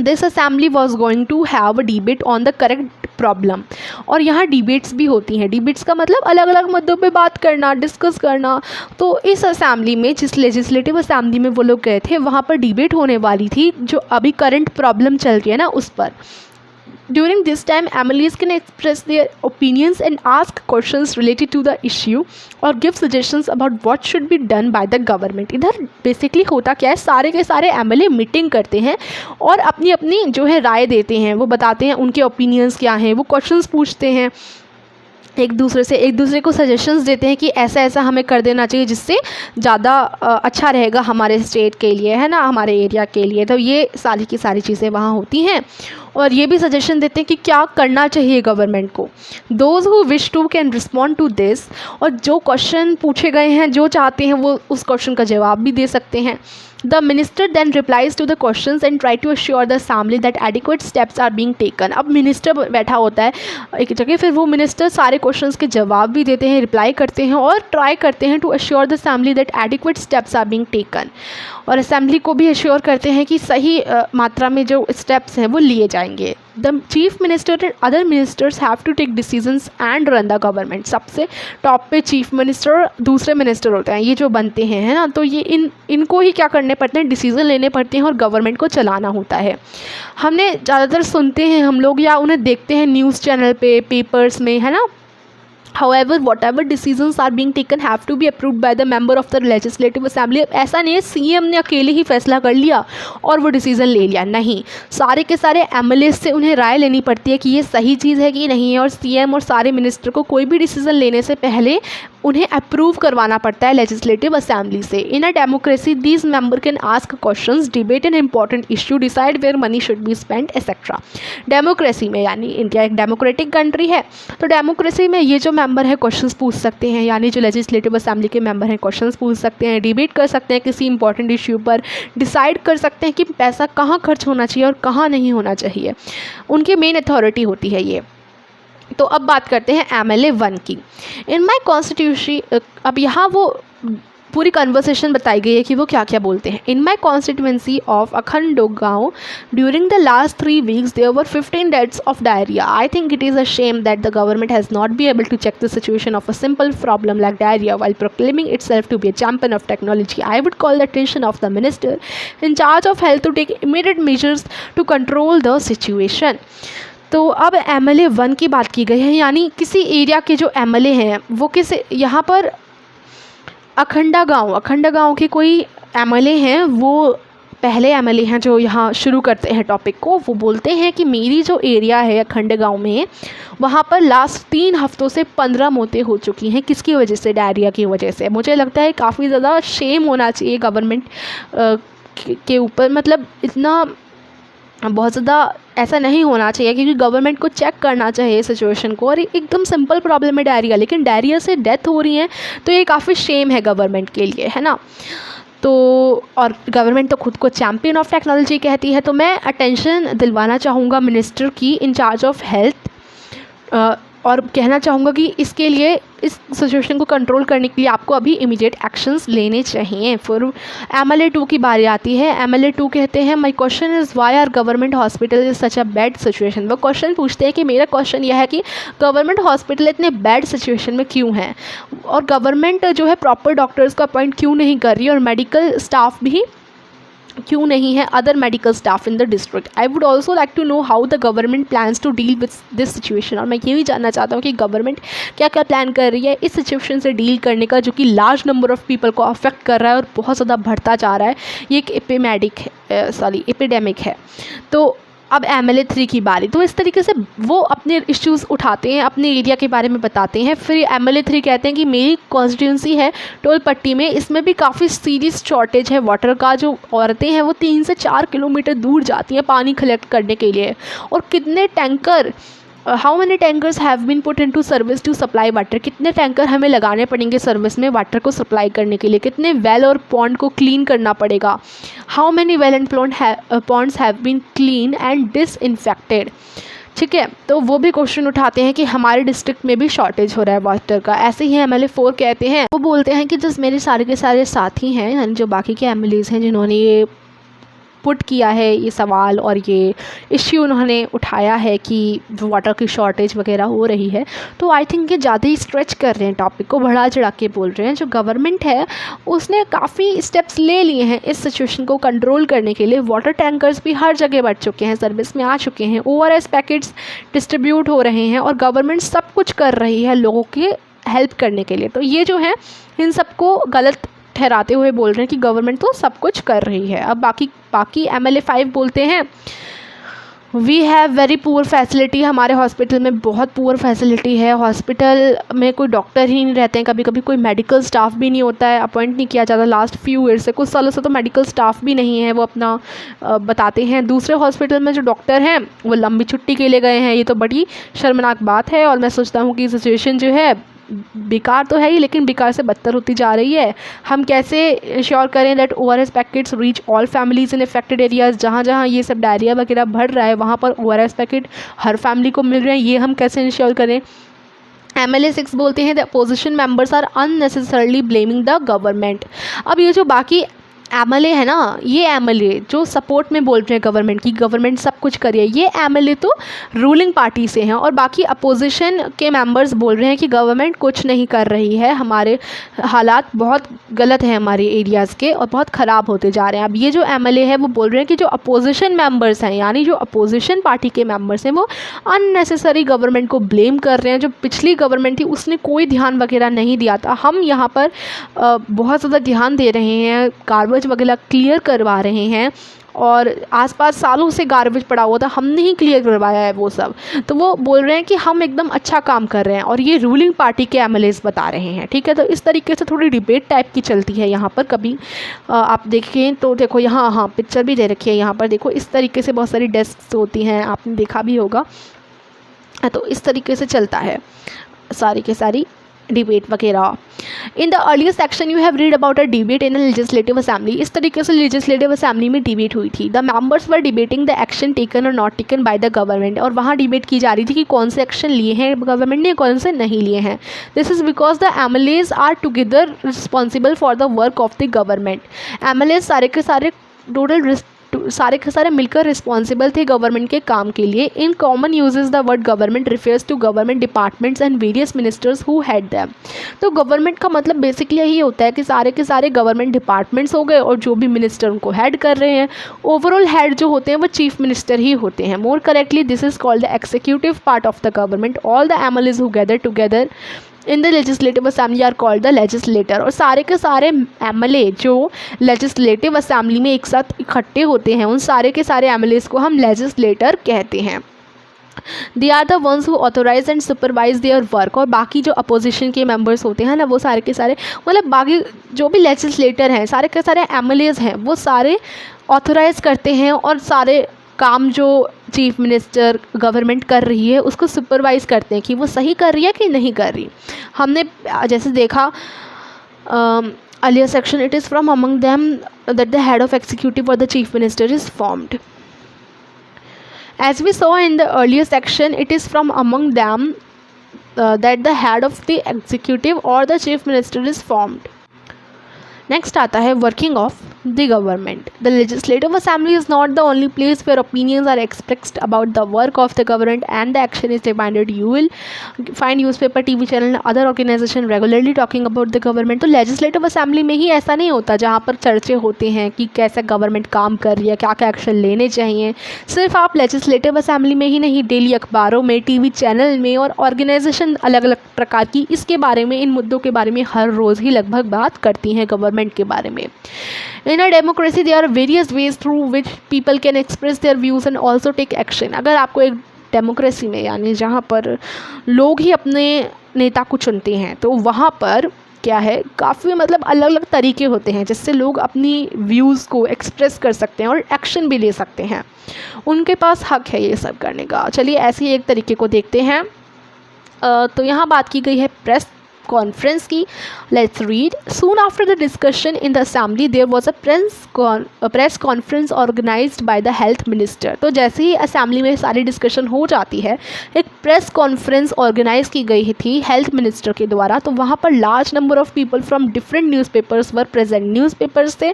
This assembly was going to have a debate on the correct problem, और यहाँ डिबेट्स भी होती हैं। डिबेट्स का मतलब अलग अलग मुद्दों पे बात करना, डिस्कस करना। तो इस असेंबली में, जिस लेजिस्लेटिव असेंबली में वो लोग गए थे, वहाँ पर डिबेट होने वाली थी जो अभी करंट प्रॉब्लम चल रही है ना, उस पर। During this time, MLAs can express their opinions and ask questions related to the issue or give suggestions about what should be done by the government. इधर बेसिकली होता क्या है, सारे के सारे MLA मीटिंग करते हैं और अपनी अपनी जो है राय देते हैं, वो बताते हैं उनके ओपिनियंस क्या हैं, वो क्वेश्चंस पूछते हैं एक दूसरे को सजेशंस देते हैं कि ऐसा ऐसा हमें कर देना चाहिए जिससे ज़्यादा अच्छा रहेगा हमारे स्टेट के लिए, है ना, हमारे एरिया के लिए। तो ये सारी की सारी चीज़ें वहाँ होती हैं और ये भी सजेशन देते हैं कि क्या करना चाहिए गवर्नमेंट को। Those who wish to can respond to this, और जो क्वेश्चन पूछे गए हैं, जो चाहते हैं वो उस क्वेश्चन का जवाब भी दे सकते हैं। The minister then replies to the questions and try to assure the assembly that adequate steps are being taken. अब मिनिस्टर बैठा होता है एक जगह, फिर वो मिनिस्टर सारे क्वेश्चंस के जवाब भी देते हैं, रिप्लाई करते हैं और ट्राई करते हैं to assure the assembly that adequate steps are being taken, और असेंबली को भी अश्योर करते हैं कि सही मात्रा में जो स्टेप्स हैं वो लिए जाएंगे। The chief minister and other ministers have to take decisions and run the government. सबसे टॉप पे चीफ मिनिस्टर, दूसरे मिनिस्टर होते हैं, ये जो बनते हैं, है ना, तो ये इनको ही क्या करने पड़ते हैं, डिसीजन लेने पड़ते हैं और गवर्नमेंट को चलाना होता है। हमने ज़्यादातर सुनते हैं हम लोग या उन्हें देखते हैं न्यूज़ चैनल पे, पेपर्स में, है ना। However, whatever decisions are being taken have to be approved by the member of the legislative assembly. ऐसा नहीं है सीएम ने अकेले ही फैसला कर लिया और वो डिसीज़न ले लिया, नहीं, सारे के सारे एमएलए से उन्हें राय लेनी पड़ती है कि ये सही चीज़ है कि नहीं है, और सीएम और सारे मिनिस्टर को कोई भी डिसीज़न लेने से पहले उन्हें अप्रूव करवाना पड़ता है लेजिस्लेटिव असेंबली से। In a democracy these member can ask questions, debate an important issue, decide where money should be spent etcetera. Democracy में, यानी इंडिया एक डेमोक्रेटिक कंट्री है, तो डेमोक्रेसी में ये जो मेंबर है क्वेश्चंस पूछ सकते हैं, यानी जो लेजिस्लेटिव असेंबली के मेंबर हैं क्वेश्चंस पूछ सकते हैं, डिबेट कर सकते हैं किसी इंपॉर्टेंट इशू पर, डिसाइड कर सकते हैं कि पैसा कहाँ खर्च होना चाहिए और कहाँ नहीं होना चाहिए। उनकी मेन अथॉरिटी होती है ये। तो अब बात करते हैं MLA 1 की। इन माई कॉन्स्टिट्यूशन, अब यहाँ वो पूरी कन्वर्सेशन बताई गई है कि वो क्या क्या बोलते हैं। In my constituency of Akhandgaon during the last 3 weeks there were 15 deaths of diarrhoea. I think it is a shame that the government has not be able to check the situation of a simple problem like diarrhoea while proclaiming itself to be a champion of technology. I would call the attention of the minister in charge of health to take immediate measures to control the situation. तो अब MLA 1 की बात की गई है, यानी किसी एरिया के जो MLA हैं वो किस, यहाँ पर अखंडगांव के कोई MLA हैं, वो पहले MLA हैं जो यहाँ शुरू करते हैं टॉपिक को। वो बोलते हैं कि मेरी जो एरिया है अखंडगांव में, वहाँ पर लास्ट 3 हफ्तों से 15 मौतें हो चुकी हैं। किसकी वजह से? डायरिया की वजह से। मुझे लगता है काफ़ी ज़्यादा शेम होना चाहिए गवर्नमेंट के ऊपर, मतलब इतना बहुत ज़्यादा ऐसा नहीं होना चाहिए, क्योंकि गवर्नमेंट को चेक करना चाहिए सिचुएशन को। और एकदम सिंपल प्रॉब्लम है डायरिया, लेकिन डायरिया से डेथ हो रही है, तो ये काफ़ी शेम है गवर्नमेंट के लिए, है ना। तो और गवर्नमेंट तो खुद को चैम्पियन ऑफ टेक्नोलॉजी कहती है। तो मैं अटेंशन दिलवाना चाहूँगा मिनिस्टर की इन चार्ज ऑफ हेल्थ, और कहना चाहूँगा कि इसके लिए, इस सिचुएशन को कंट्रोल करने के लिए आपको अभी इमीडिएट एक्शंस लेने चाहिए। फिर MLA 2 की बारी आती है। MLA 2 कहते हैं, my question is why are government hospital is such a bad situation. वो क्वेश्चन पूछते हैं कि मेरा क्वेश्चन यह है कि गवर्नमेंट हॉस्पिटल इतने बैड सिचुएशन में क्यों है, और गवर्नमेंट जो है प्रॉपर डॉक्टर्स को अपॉइंट क्यों नहीं कर रही, और मेडिकल स्टाफ भी क्यों नहीं है, other medical staff in the district. I would also like to know how the government plans to deal with this situation. और मैं ये भी जानना चाहता हूँ कि गवर्नमेंट क्या क्या प्लान कर रही है इस सिचुएशन से डील करने का, जो कि लार्ज नंबर ऑफ पीपल को अफेक्ट कर रहा है और बहुत ज़्यादा बढ़ता जा रहा है। ये एक एपिडेमिक है। तो अब MLA 3 की बारी। तो इस तरीके से वो अपने इश्यूज़ उठाते हैं, अपने एरिया के बारे में बताते हैं। फिर MLA 3 कहते हैं कि मेरी कॉन्स्टिट्यूंसी है टोल पट्टी में, इसमें भी काफ़ी सीरियस शॉर्टेज है वाटर का। जो औरतें हैं वो 3 से 4 किलोमीटर दूर जाती हैं पानी कलेक्ट करने के लिए। और कितने tanker, how many tankers have been put into service to supply water, कितने टैंकर हमें लगाने पड़ेंगे सर्विस में वाटर को सप्लाई करने के लिए, कितने वेल और पॉन्ड को क्लीन करना पड़ेगा। How many well and ponds have been clean and disinfected. ठीक है, तो वो भी क्वेश्चन उठाते हैं कि हमारे डिस्ट्रिक्ट में भी शॉर्टेज हो रहा है वाटर का। ऐसे ही MLA 4 कहते हैं, वो बोलते हैं कि जस्ट मेरे सारे के सारे साथी हैं, यानी जो बाकी के MLAs हैं जिन्होंने ये पुट किया है ये सवाल और ये इश्यू उन्होंने उठाया है कि वाटर की शॉर्टेज वगैरह हो रही है, तो आई थिंक ये ज़्यादा ही स्ट्रेच कर रहे हैं, टॉपिक को बढ़ा चढ़ा के बोल रहे हैं। जो गवर्नमेंट है उसने काफ़ी स्टेप्स ले लिए हैं इस सिचुएशन को कंट्रोल करने के लिए। वाटर टैंकर्स भी हर जगह बढ़ चुके हैं, सर्विस में आ चुके हैं, ORS पैकेट्स डिस्ट्रीब्यूट हो रहे हैं और गवर्नमेंट सब कुछ कर रही है लोगों के हेल्प करने के लिए। तो ये जो है इन सबको गलत ठहराते हुए बोल रहे हैं कि गवर्नमेंट तो सब कुछ कर रही है। अब बाकी MLA 5 बोलते हैं, we have very poor facility, हमारे हॉस्पिटल में बहुत पुअर फैसिलिटी है। हॉस्पिटल में कोई डॉक्टर ही नहीं रहते हैं, कभी कभी कोई मेडिकल स्टाफ भी नहीं होता है, अपॉइंट नहीं किया जाता। लास्ट फ्यू ईयर से, कुछ सालों से तो मेडिकल स्टाफ भी नहीं है, वो अपना बताते हैं। दूसरे हॉस्पिटल में जो डॉक्टर हैं वो लंबी छुट्टी के लिए गए हैं। ये तो बड़ी शर्मनाक बात है और मैं सोचता हूँ कि सिचुएशन जो है बेकार तो है ही, लेकिन बेकार से बदतर होती जा रही है। हम कैसे इंश्योर करें that ORS packets reach all families in affected areas, जहाँ जहाँ ये सब डायरिया वगैरह बढ़ रहा है वहाँ पर ORS पैकेट हर फैमिली को मिल रहे हैं, ये हम कैसे इंश्योर करें। MLA 6 बोलते हैं the opposition members are unnecessarily blaming the government. अब ये जो बाकी MLA है ना, ये MLA जो सपोर्ट में बोल रहे हैं गवर्नमेंट की, गवर्नमेंट सब कुछ करिए, ये MLA तो रूलिंग पार्टी से हैं। और बाकी अपोजिशन के मेंबर्स बोल रहे हैं कि गवर्नमेंट कुछ नहीं कर रही है, हमारे हालात बहुत गलत हैं हमारे एरियाज़ के और बहुत ख़राब होते जा रहे हैं। अब ये जो MLA है वो बोल रहे हैं कि जो अपोजिशन मेंबर्स हैं, यानी जो अपोजिशन पार्टी के मेंबर्स हैं, वो अननेसेसरी गवर्नमेंट को ब्लेम कर रहे हैं। जो पिछली गवर्नमेंट थी उसने कोई ध्यान वगैरह नहीं दिया था, हम यहाँ पर बहुत ज़्यादा ध्यान दे रहे हैं, गार्बेज वगैरह क्लियर करवा रहे हैं और आसपास सालों से गार्बेज पड़ा हुआ था, हमने ही क्लियर करवाया है वो सब। तो वो बोल रहे हैं कि हम एकदम अच्छा काम कर रहे हैं और ये रूलिंग पार्टी के MLAs बता रहे हैं। ठीक है, तो इस तरीके से थोड़ी डिबेट टाइप की चलती है यहाँ पर। कभी आप देखें तो देखो यहाँ, हाँ पिक्चर भी दे रखी है यहाँ पर, देखो इस तरीके से बहुत सारी डेस्क होती हैं, आपने देखा भी होगा। तो इस तरीके से चलता है सारी के सारी डिबेट वगैरह। In the earlier section you have read about a debate in legislative assembly. इस तरीके से लेजिस्लेटिव असेंबली में डिबेट हुई थी। The members were debating the action taken or not taken by the government. और वहाँ डिबेट की जा रही थी कि कौन से एक्शन लिए हैं गवर्नमेंट ने, कौन से नहीं लिए हैं। This is because the MLAs are together responsible for the work of the government. MLAs सारे के सारे मिलकर रिस्पॉन्सिबल थे गवर्नमेंट के काम के लिए। In common uses the word government refers to government departments and various ministers who head them. तो गवर्नमेंट का मतलब बेसिकली यही होता है कि सारे के सारे गवर्नमेंट डिपार्टमेंट्स हो गए और जो भी मिनिस्टर उनको हेड कर रहे हैं। ओवरऑल हेड जो होते हैं वो चीफ मिनिस्टर ही होते हैं। More correctly this is called the executive part of the government. All the MLAs who gather together in the legislative assembly are called the legislator. और सारे के सारे MLA जो लेजिस्लेटिव असेंबली में एक साथ इकट्ठे होते हैं, उन सारे के सारे MLAs को हम लेजिस्लेटर कहते हैं। They are the ones who authorise and supervise their work. और बाकी जो अपोजिशन के मेंबर्स होते हैं ना, वो सारे के सारे, मतलब बाकी जो भी लेजिस्लेटर हैं, सारे के सारे MLAs हैं, वो सारे ऑथोराइज करते हैं और सारे काम जो चीफ मिनिस्टर गवर्नमेंट कर रही है उसको सुपरवाइज़ करते हैं कि वो सही कर रही है कि नहीं कर रही। हमने जैसे देखा earlier section, it is from among them that the head of executive or the chief minister is formed. As we saw in the earlier section, it is from among them that the head of the executive or the chief minister is formed. Next आता है working of the government. The legislative assembly is not the only place where opinions are expressed about the work of the government and the action is demanded. You will find newspaper, TV channel and other organisation regularly talking about the government. तो लेजिस्लेटिव असेंबली में ही ऐसा नहीं होता जहाँ पर चर्चे होते हैं कि कैसा गवर्नमेंट काम कर रही है, क्या क्या एक्शन लेने चाहिए। सिर्फ आप लेजिस्लेटिव असेंबली में ही नहीं, डेली अखबारों में, TV चैनल में और ऑर्गेनाइजेशन अलग अलग प्रकार की इसके बारे में, इन मुद्दों के बारे में हर रोज़ ही लगभग बात करती हैं गवर्नमेंट के बारे में। In a democracy there are various ways through which people can express their views and also take action. अगर आपको एक डेमोक्रेसी में यानी जहाँ पर लोग ही अपने नेता को चुनते हैं तो वहाँ पर क्या है, काफ़ी मतलब अलग अलग तरीके होते हैं जिससे लोग अपनी व्यूज़ को एक्सप्रेस कर सकते हैं और एक्शन भी ले सकते हैं। उनके पास हक है ये सब करने का। चलिए ऐसे ही एक तरीके को देखते हैं। तो यहाँ बात की गई है प्रेस कॉन्फ्रेंस की। Let's read. Soon after the discussion in the assembly there was a press conference organised by the health minister. तो जैसे ही असेंबली में सारी डिस्कशन हो जाती है, एक प्रेस कॉन्फ्रेंस ऑर्गेनाइज की गई थी हेल्थ मिनिस्टर के द्वारा। तो वहाँ पर large number of people from different newspapers were present. Newspapers से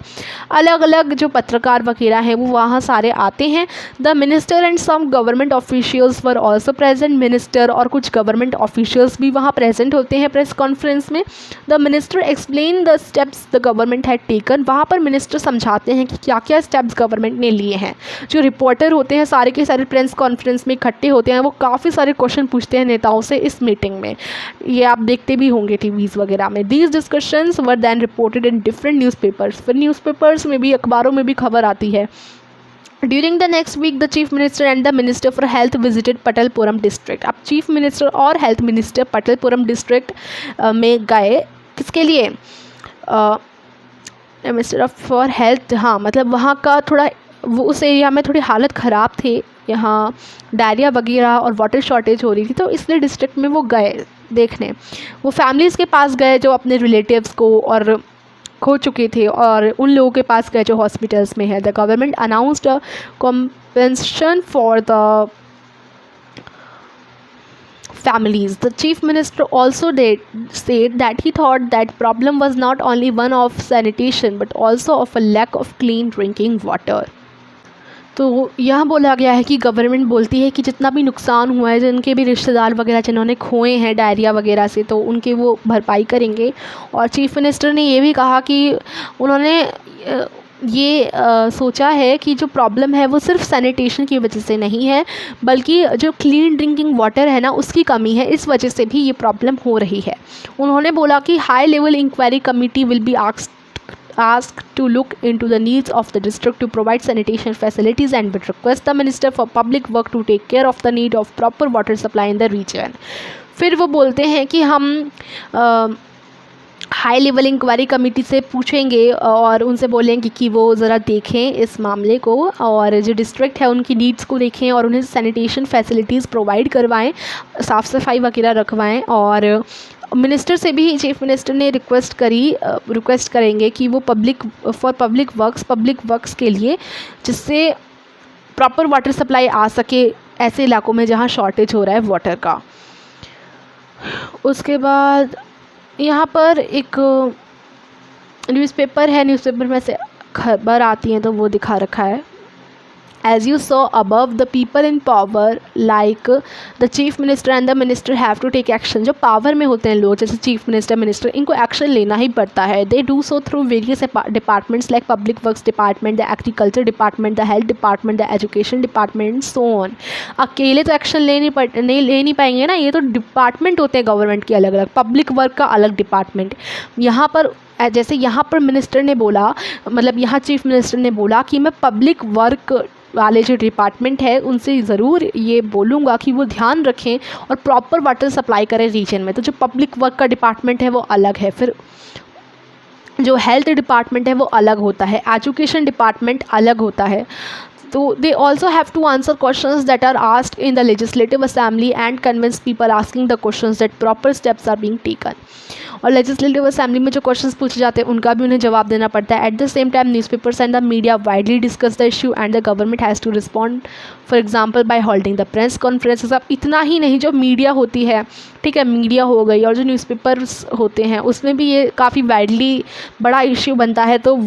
अलग अलग जो पत्रकार वगैरह हैं वो वहाँ सारे आते हैं। The minister and some government officials were also present. Minister और कुछ गवर्नमेंट ऑफिशियल्स भी वहाँ प्रेजेंट होते हैं प्रेस कॉन्फ्रेंस में। The minister explain the steps the government had taken. वहाँ पर मिनिस्टर समझाते हैं कि क्या क्या स्टेप्स गवर्नमेंट ने लिए हैं। जो रिपोर्टर होते हैं सारे के सारे प्रेस कॉन्फ्रेंस में इकट्ठे होते हैं, वो काफ़ी सारे क्वेश्चन पूछते हैं नेताओं से इस मीटिंग में। ये आप देखते भी होंगे टीवीज़ वगैरह में। These discussions were then reported in different newspapers. फिर न्यूज़पेपर्स में भी, अखबारों में भी खबर आती है। During the next week, the Chief Minister and the Minister for Health visited Patalpuram district. अब Chief Minister और Health Minister Patalpuram district में गए। किसके लिए? Minister for health. हाँ, मतलब वहाँ का थोड़ा वो उस एरिया में थोड़ी हालत ख़राब थी, यहाँ डायरिया वगैरह और वाटर शॉर्टेज हो रही थी, तो इसलिए डिस्ट्रिक्ट में वो गए देखने। वो फैमिलीज़ के पास गए जो अपने रिलेटिव्स को और खो चुके थे, और उन लोगों के पास गए जो हॉस्पिटल्स में है। The government announced a compensation for the families. The chief minister also said that he thought that problem was not only one of sanitation but also of a lack of clean drinking water. तो यह बोला गया है कि गवर्नमेंट बोलती है कि जितना भी नुकसान हुआ है, जिनके भी रिश्तेदार वगैरह जिन्होंने खोए हैं डायरिया वगैरह से, तो उनके वो भरपाई करेंगे। और चीफ मिनिस्टर ने ये भी कहा कि उन्होंने ये सोचा है कि जो प्रॉब्लम है वो सिर्फ सैनिटेशन की वजह से नहीं है, बल्कि जो क्लीन ड्रिंकिंग वाटर है ना, उसकी कमी है, इस वजह से भी ये प्रॉब्लम हो रही है। उन्होंने बोला कि high level inquiry committee will be asked to look into the needs of the district to provide sanitation facilities and would request the Minister for Public Work to take care of the need of proper water supply in the region. फिर वो बोलते हैं कि हम हाई लेवल इंक्वायरी कमेटी से पूछेंगे और उनसे बोलेंगे कि वो ज़रा देखें इस मामले को, और जो डिस्ट्रिक्ट है उनकी नीड्स को देखें और उन्हें सैनिटेशन फैसिलिटीज़ प्रोवाइड करवाएं, साफ़ सफाई वगैरह रखवाएं। और मिनिस्टर से भी चीफ मिनिस्टर ने रिक्वेस्ट करेंगे कि वो पब्लिक वर्क्स के लिए, जिससे प्रॉपर वाटर सप्लाई आ सके ऐसे इलाकों में जहाँ शॉर्टेज हो रहा है वाटर का। उसके बाद यहाँ पर एक न्यूज़पेपर है, न्यूज़पेपर में से खबर आती है तो वो दिखा रखा है। As you saw above, the people in power like the chief minister and the minister have to take action. जो पावर में होते हैं लोग जैसे चीफ मिनिस्टर, मिनिस्टर, इनको एक्शन लेना ही पड़ता है। They do so through various departments like public works department, the agriculture department, the health department, the education department, so on. अकेले तो एक्शन ले नहीं पाएंगे ना, ये तो डिपार्टमेंट होते हैं गवर्नमेंट के अलग अलग, पब्लिक वर्क का अलग डिपार्टमेंट। यहाँ पर जैसे यहाँ पर मिनिस्टर ने बोला, मतलब यहाँ चीफ मिनिस्टर ने बोला कि मैं पब्लिक वर्क वाले जो डिपार्टमेंट है उनसे ज़रूर ये बोलूँगा कि वो ध्यान रखें और प्रॉपर वाटर सप्लाई करें रीजन में। तो जो पब्लिक वर्क का डिपार्टमेंट है वो अलग है, फिर जो हेल्थ डिपार्टमेंट है वो अलग होता है, एजुकेशन डिपार्टमेंट अलग होता है। तो they also have to answer questions that are asked in the legislative assembly and convince people asking the questions that proper steps are being taken. और लेजिस्लेटिव असेंबली में जो क्वेश्चंस पूछे जाते हैं उनका भी उन्हें जवाब देना पड़ता है। At the same time newspapers and the media widely discuss the issue and the government has to respond, for example by holding the press conferences. अब इतना ही नहीं, जो मीडिया होती है, ठीक है, मीडिया हो गई, और जो न्यूज़पेपर्स होते हैं उसमें भी ये काफ़ी वाइडली बड़ा इशू बनता है, तो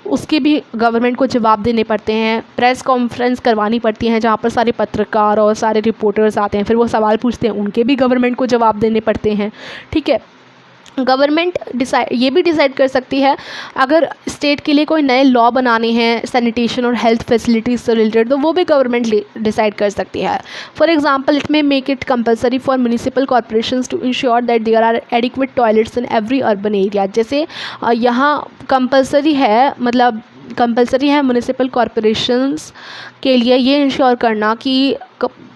उसके भी गवर्नमेंट को जवाब देने पड़ते हैं। प्रेस कॉन्फ्रेंस करवानी पड़ती हैं जहाँ पर सारे पत्रकार और सारे रिपोर्टर्स आते हैं, फिर वो सवाल पूछते हैं, उनके भी गवर्नमेंट को जवाब देने पड़ते हैं। ठीक है, गवर्नमेंट ये भी डिसाइड कर सकती है अगर स्टेट के लिए कोई नए लॉ बनाने हैं सैनिटेशन और हेल्थ फैसिलिटीज़ से रिलेटेड, तो वो भी गवर्नमेंट डिसाइड कर सकती है। For example, it may make it compulsory for municipal corporations to ensure that there are adequate toilets in every urban area. जैसे यहाँ कंपलसरी है, मतलब कंपलसरी है म्यूनिसिपल कॉरपोरेशंस के लिए ये इंश्योर करना कि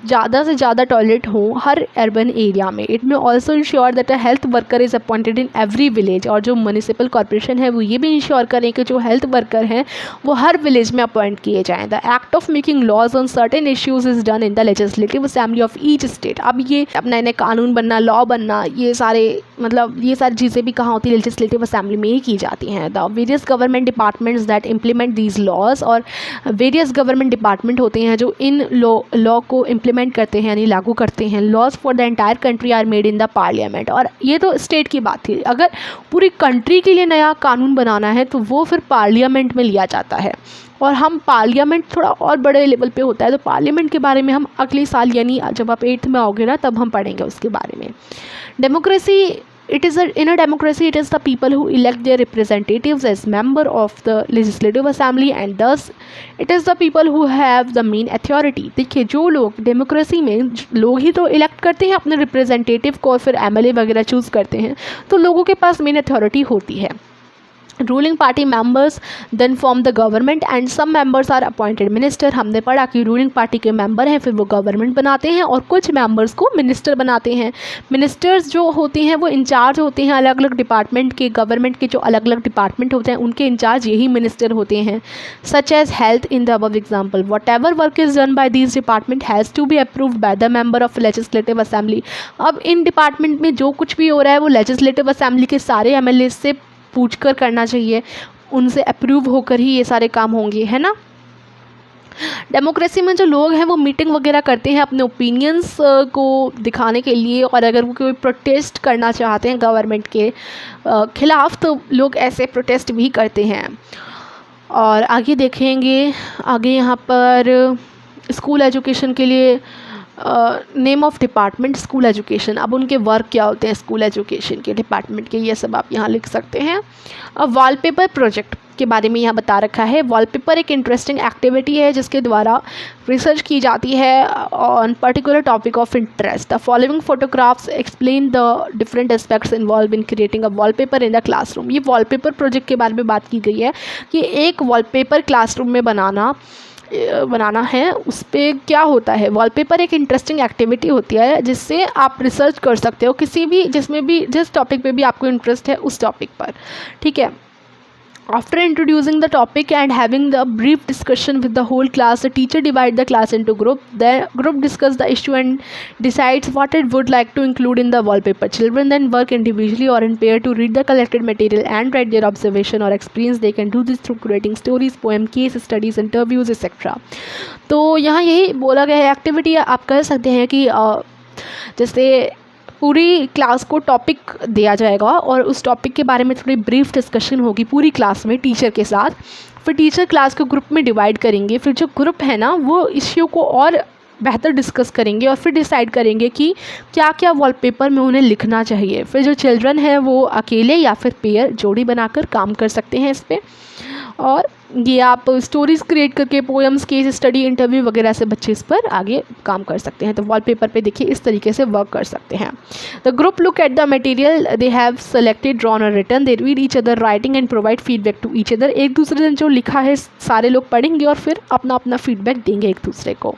ज़्यादा से ज़्यादा टॉयलेट हो हर अर्बन एरिया में। इट में also ensure that a health worker is appointed in every village. और जो म्यूनिसिपल कॉरपोरेशन है वो ये भी इंश्योर करें कि जो हेल्थ वर्कर हैं वो हर विलेज में अपॉइंट किए जाएँ। The act of making laws on certain issues is done in the legislative assembly of each state. अब ये नए नए कानून बनना, लॉ बनना, ये सारे ये सारी चीज़ें भी कहाँ होती है, लेजिस्लेटिव असेंबली में ही की जाती हैं। The various government departments that implement these laws, और वेरियस गवर्नमेंट डिपार्टमेंट होते हैं जो इन लॉ को इम्प्लीमेंट करते हैं यानी लागू करते हैं। Laws for the entire country are made in the parliament. और ये तो स्टेट की बात थी, अगर पूरी कंट्री के लिए नया कानून बनाना है तो वो फिर पार्लियामेंट में लिया जाता है। और हम पार्लियामेंट थोड़ा और बड़े लेवल पे होता है, तो पार्लियामेंट के बारे में हम अगले साल यानी जब आप 8th में आओगे ना तब हम पढ़ेंगे उसके बारे में। Democracy, in a democracy it is the people who elect their representatives as member of the legislative assembly, and thus it is the people who have the main authority। देखिए, जो लोग डेमोक्रेसी में लोग ही तो इलेक्ट करते हैं अपने रिप्रेजेंटेटिव को, और फिर MLA वगैरह चूज़ करते हैं, तो लोगों के पास मेन अथॉरिटी होती है। Ruling party members then form the government and some members are appointed minister. हमने पढ़ा कि रूलिंग पार्टी के मेंबर हैं, फिर वो गवर्नमेंट बनाते हैं और कुछ मेंबर्स को मिनिस्टर बनाते हैं। मिनिस्टर्स जो होते हैं वो इंचार्ज होते हैं अलग अलग डिपार्टमेंट के। गवर्नमेंट के जो अलग अलग डिपार्टमेंट होते हैं उनके इंचार्ज यही मिनिस्टर होते हैं। Such as health in the above example, whatever work is done by this department has to be approved by the member of legislative assembly. अब इन डिपार्टमेंट में जो कुछ भी हो रहा है वो लेजिस्लेटिव असेंबली के सारे MLA से पूछकर करना चाहिए, उनसे अप्रूव होकर ही ये सारे काम होंगे, है ना। डेमोक्रेसी में जो लोग हैं वो मीटिंग वगैरह करते हैं अपने ओपिनियंस को दिखाने के लिए, और अगर वो कोई प्रोटेस्ट करना चाहते हैं गवर्नमेंट के खिलाफ तो लोग ऐसे प्रोटेस्ट भी करते हैं। और आगे देखेंगे, आगे यहाँ पर स्कूल एजुकेशन के लिए name of department school education. अब उनके वर्क क्या होते हैं स्कूल एजुकेशन के डिपार्टमेंट के, ये सब आप यहाँ लिख सकते हैं। अब वॉलपेपर प्रोजेक्ट के बारे में यहाँ बता रखा है। वॉलपेपर एक इंटरेस्टिंग एक्टिविटी है जिसके द्वारा रिसर्च की जाती है on particular topic of interest. The following photographs explain the different aspects involve in creating a wallpaper in the classroom. ये वॉलपेपर प्रोजेक्ट के बारे में बात की गई है कि एक वॉलपेपर क्लासरूम में बनाना है। उस पर क्या होता है, वॉलपेपर एक इंटरेस्टिंग एक्टिविटी होती है जिससे आप रिसर्च कर सकते हो किसी भी जिस टॉपिक पे भी आपको इंटरेस्ट है उस टॉपिक पर, ठीक है। After introducing the topic and having the brief discussion with the whole class, the teacher divides the class into group. The group discusses the issue and decides what it would like to include in the wallpaper. Children then work individually or in pair to read the collected material and write their observation or experience. They can do this through creating stories, poem, case studies, interviews, etc. तो यहाँ यही बोला गया है, एक्टिविटी आप कह सकते हैं कि जैसे पूरी क्लास को टॉपिक दिया जाएगा और उस टॉपिक के बारे में थोड़ी ब्रीफ डिस्कशन होगी पूरी क्लास में टीचर के साथ। फिर टीचर क्लास को ग्रुप में डिवाइड करेंगे, फिर जो ग्रुप है ना वो इश्यू को और बेहतर डिस्कस करेंगे और फिर डिसाइड करेंगे कि क्या क्या वॉलपेपर में उन्हें लिखना चाहिए। फिर जो चिल्ड्रन है वो अकेले या फिर पेयर जोड़ी बनाकर काम कर सकते हैं इस पर, और ये आप स्टोरीज़ क्रिएट करके पोएम्स, केस स्टडी, इंटरव्यू वगैरह से बच्चे इस पर आगे काम कर सकते हैं। तो वॉलपेपर पे देखिए इस तरीके से वर्क कर सकते हैं। The group look at the material they have selected, drawn or written, they read each other writing and provide feedback to each other. एक दूसरे ने जो लिखा है सारे लोग पढ़ेंगे और फिर अपना अपना फीडबैक देंगे एक दूसरे को।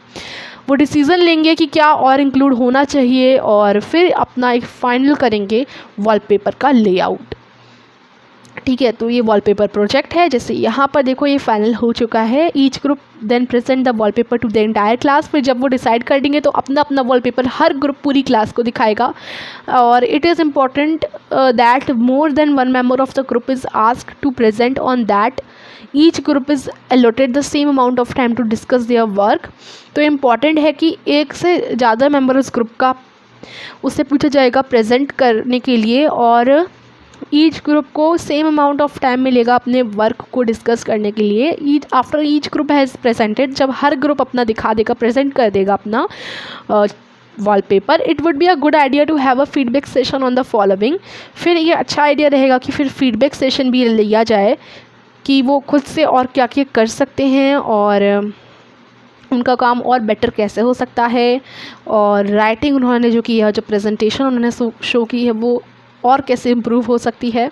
वो डिसीज़न लेंगे कि क्या और इंक्लूड होना चाहिए और फिर अपना एक फाइनल करेंगे वॉलपेपर का लेआउट, ठीक है। तो ये वॉलपेपर प्रोजेक्ट है। जैसे यहाँ पर देखो ये फाइनल हो चुका है। Each group then present the wallpaper to the entire class. फिर जब वो डिसाइड कर देंगे तो अपना अपना वॉलपेपर हर ग्रुप पूरी क्लास को दिखाएगा। और it is important that more than one member of the group is asked to present on that each group is allotted the same amount of time to discuss their work. तो इम्पॉर्टेंट है कि एक से ज़्यादा मेम्बर उस ग्रुप का उससे पूछा जाएगा प्रेजेंट करने के लिए, और ईच ग्रुप को सेम अमाउंट ऑफ टाइम मिलेगा अपने वर्क को डिस्कस करने के लिए। After each group has presented, जब हर ग्रुप अपना दिखा देगा, प्रेजेंट कर देगा अपना wallpaper, it would be a good idea to have a feedback session on the following. फिर ये अच्छा आइडिया रहेगा कि फिर फीडबैक सेशन भी लिया जाए कि वो खुद से और क्या क्या कर सकते हैं और उनका काम और बेटर कैसे हो सकता है, और राइटिंग उन्होंने जो किया, जो प्रेजेंटेशन उन्होंने शो की है वो और कैसे इम्प्रूव हो सकती है।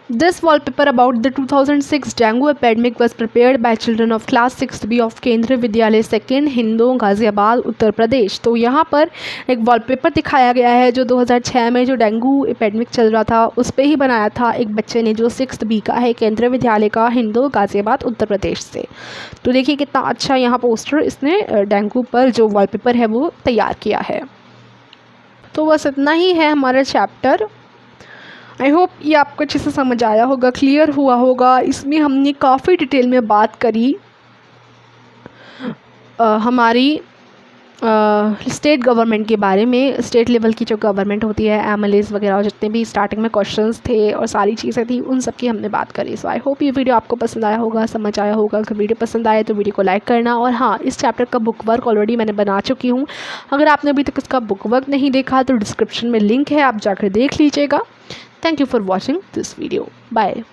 This wallpaper about the 2006 dengue epidemic was prepared by children of class 6th B of केंद्रीय विद्यालय सेकेंड हिंदों गाज़ियाबाद उत्तर प्रदेश। तो यहाँ पर एक वॉलपेपर दिखाया गया है जो 2006 में जो डेंगू एपिडेमिक चल रहा था उस पर ही बनाया था एक बच्चे ने जो 6th B का है केंद्रीय विद्यालय का हिंदों गाज़ियाबाद उत्तर प्रदेश से। तो देखिए कितना अच्छा यहाँ पोस्टर इसने डेंगू पर जो वॉलपेपर है वो तैयार किया है। तो बस इतना ही है हमारा चैप्टर। आई होप ये आपको अच्छे से समझ आया होगा, क्लियर हुआ होगा। इसमें हमने काफ़ी डिटेल में बात करी हमारी स्टेट गवर्नमेंट के बारे में, स्टेट लेवल की जो गवर्नमेंट होती है, एमएलएज वगैरह जितने भी स्टार्टिंग में क्वेश्चंस थे और सारी चीज़ें थी उन सब की हमने बात करी। सो आई होप ये वीडियो आपको पसंद आया होगा, समझ आया होगा। अगर वीडियो पसंद आए तो वीडियो को लाइक करना। और हाँ, इस चैप्टर का बुक वर्क ऑलरेडी मैंने बना चुकी हूँ। अगर आपने अभी तक इसका बुक वर्क नहीं देखा तो डिस्क्रिप्शन में लिंक है, आप जाकर देख लीजिएगा। Thank you for watching this video. Bye.